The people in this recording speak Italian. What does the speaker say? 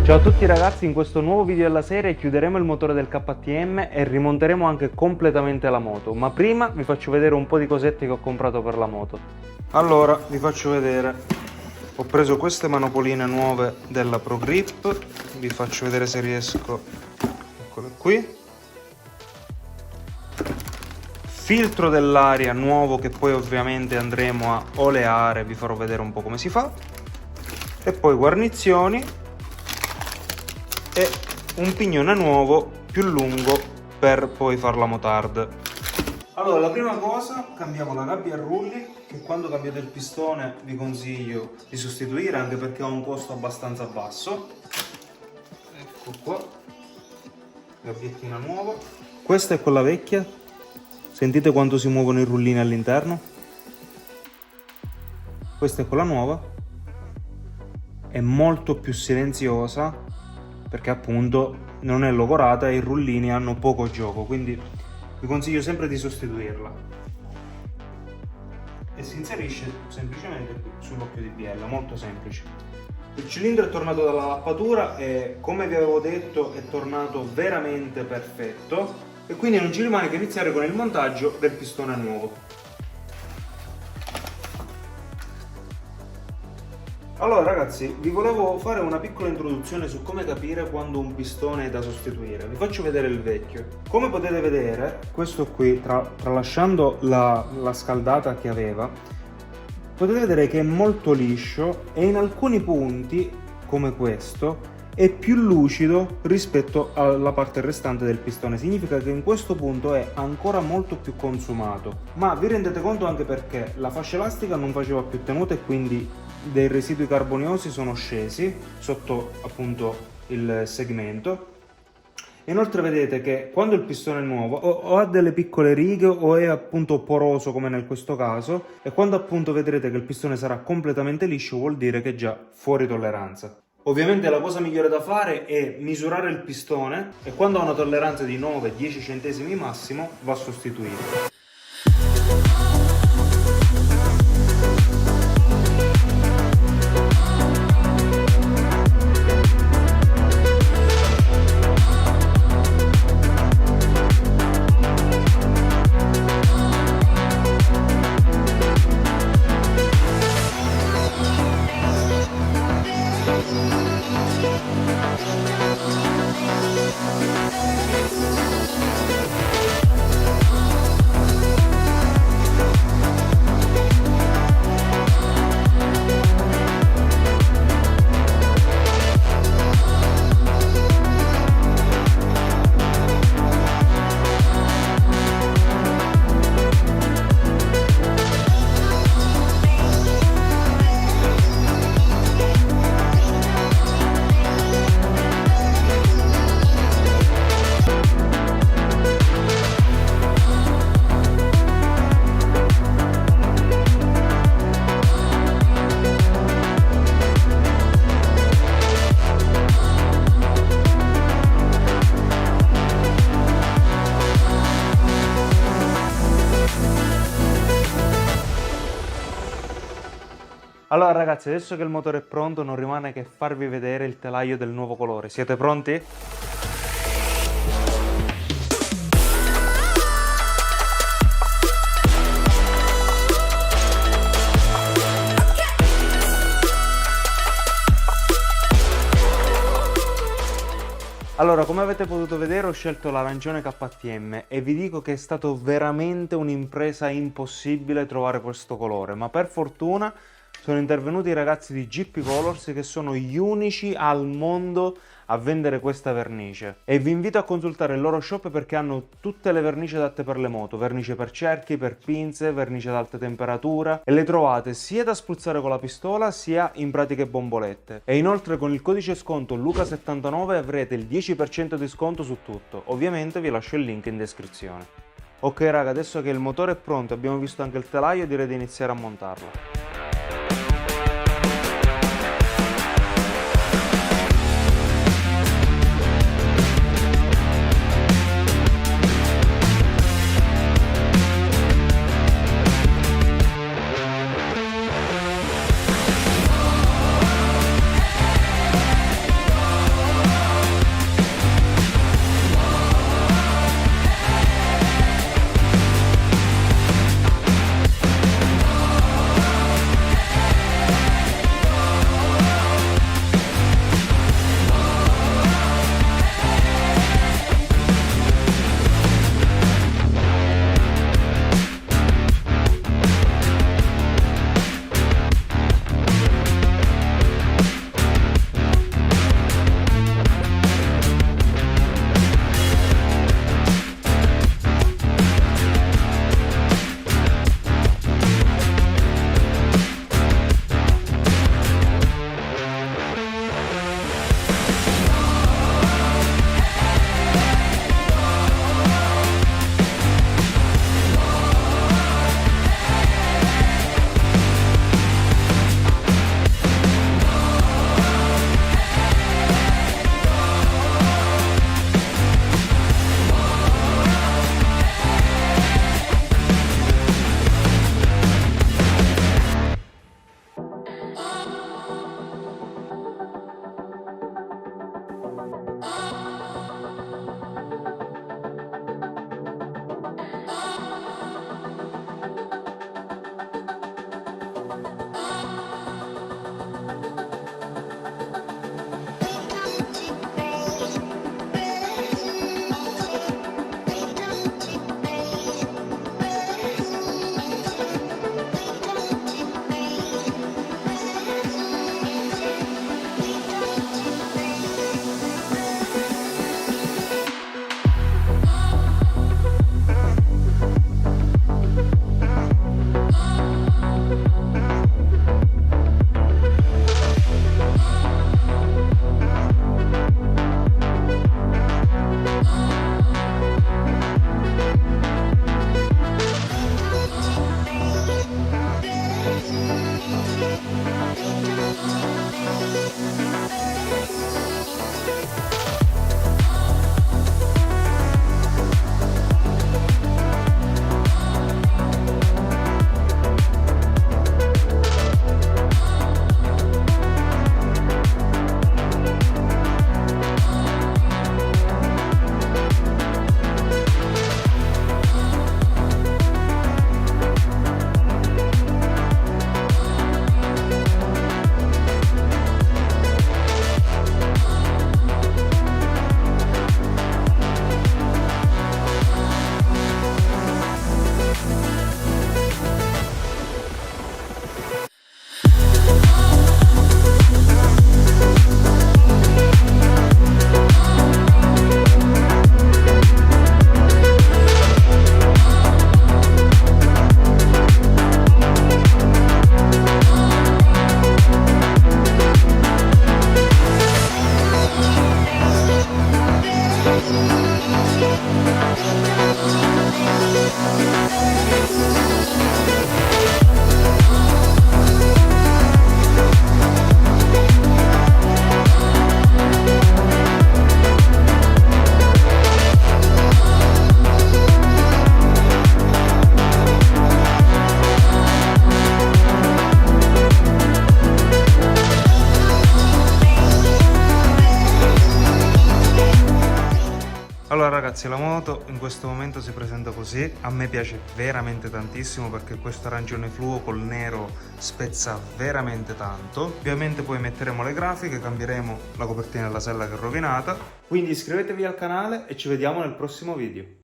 Ciao a tutti ragazzi, in questo nuovo video della serie chiuderemo il motore del KTM e rimonteremo anche completamente la moto, ma prima vi faccio vedere un po' di cosette che ho comprato per la moto. Allora, vi faccio vedere, ho preso queste manopoline nuove della Pro Grip, vi faccio vedere se riesco, eccole qui. Filtro dell'aria nuovo che poi ovviamente andremo a oleare, vi farò vedere un po' come si fa. E poi guarnizioni e un pignone nuovo più lungo per poi fare la motard. Allora, la prima cosa, cambiamo la gabbia a rulli, che quando cambiate il pistone vi consiglio di sostituire, anche perché ha un costo abbastanza basso. Ecco qua, gabbiettina nuova. Questa è quella vecchia, sentite quanto si muovono i rullini all'interno. Questa è quella nuova, è molto più silenziosa perché appunto non è logorata e i rullini hanno poco gioco, quindi vi consiglio sempre di sostituirla. E si inserisce semplicemente qui sull'occhio di biella, molto semplice. Il cilindro è tornato dalla lappatura e, come vi avevo detto, è tornato veramente perfetto e quindi non ci rimane che iniziare con il montaggio del pistone nuovo. Allora ragazzi, vi volevo fare una piccola introduzione su come capire quando un pistone è da sostituire. Vi faccio vedere il vecchio. Come potete vedere, questo qui, tralasciando la scaldata che aveva, potete vedere che è molto liscio e in alcuni punti, come questo, è più lucido rispetto alla parte restante del pistone. Significa che in questo punto è ancora molto più consumato. Ma vi rendete conto anche perché la fascia elastica non faceva più tenuta e quindi dei residui carboniosi sono scesi sotto appunto il segmento. Inoltre vedete che quando il pistone è nuovo o ha delle piccole righe o è appunto poroso come nel questo caso, e quando appunto vedrete che il pistone sarà completamente liscio vuol dire che è già fuori tolleranza. Ovviamente la cosa migliore da fare è misurare il pistone e quando ha una tolleranza di 9-10 centesimi massimo va sostituito. Allora ragazzi, adesso che il motore è pronto non rimane che farvi vedere il telaio del nuovo colore. Siete pronti? Allora, come avete potuto vedere ho scelto l'arancione KTM e vi dico che è stato veramente un'impresa impossibile trovare questo colore, ma per fortuna sono intervenuti i ragazzi di GP Colors che sono gli unici al mondo a vendere questa vernice e vi invito a consultare il loro shop perché hanno tutte le vernici adatte per le moto, vernice per cerchi, per pinze, vernice ad alta temperatura e le trovate sia da spruzzare con la pistola sia in pratiche bombolette. E inoltre con il codice sconto Luca79 avrete il 10% di sconto su tutto, ovviamente vi lascio il link in descrizione. Ok raga, adesso che il motore è pronto e abbiamo visto anche il telaio direi di iniziare a montarlo. Allora ragazzi, la moto in questo momento si presenta così, a me piace veramente tantissimo perché questo arancione fluo col nero spezza veramente tanto. Ovviamente poi metteremo le grafiche, cambieremo la copertina della sella che è rovinata, quindi iscrivetevi al canale e ci vediamo nel prossimo video.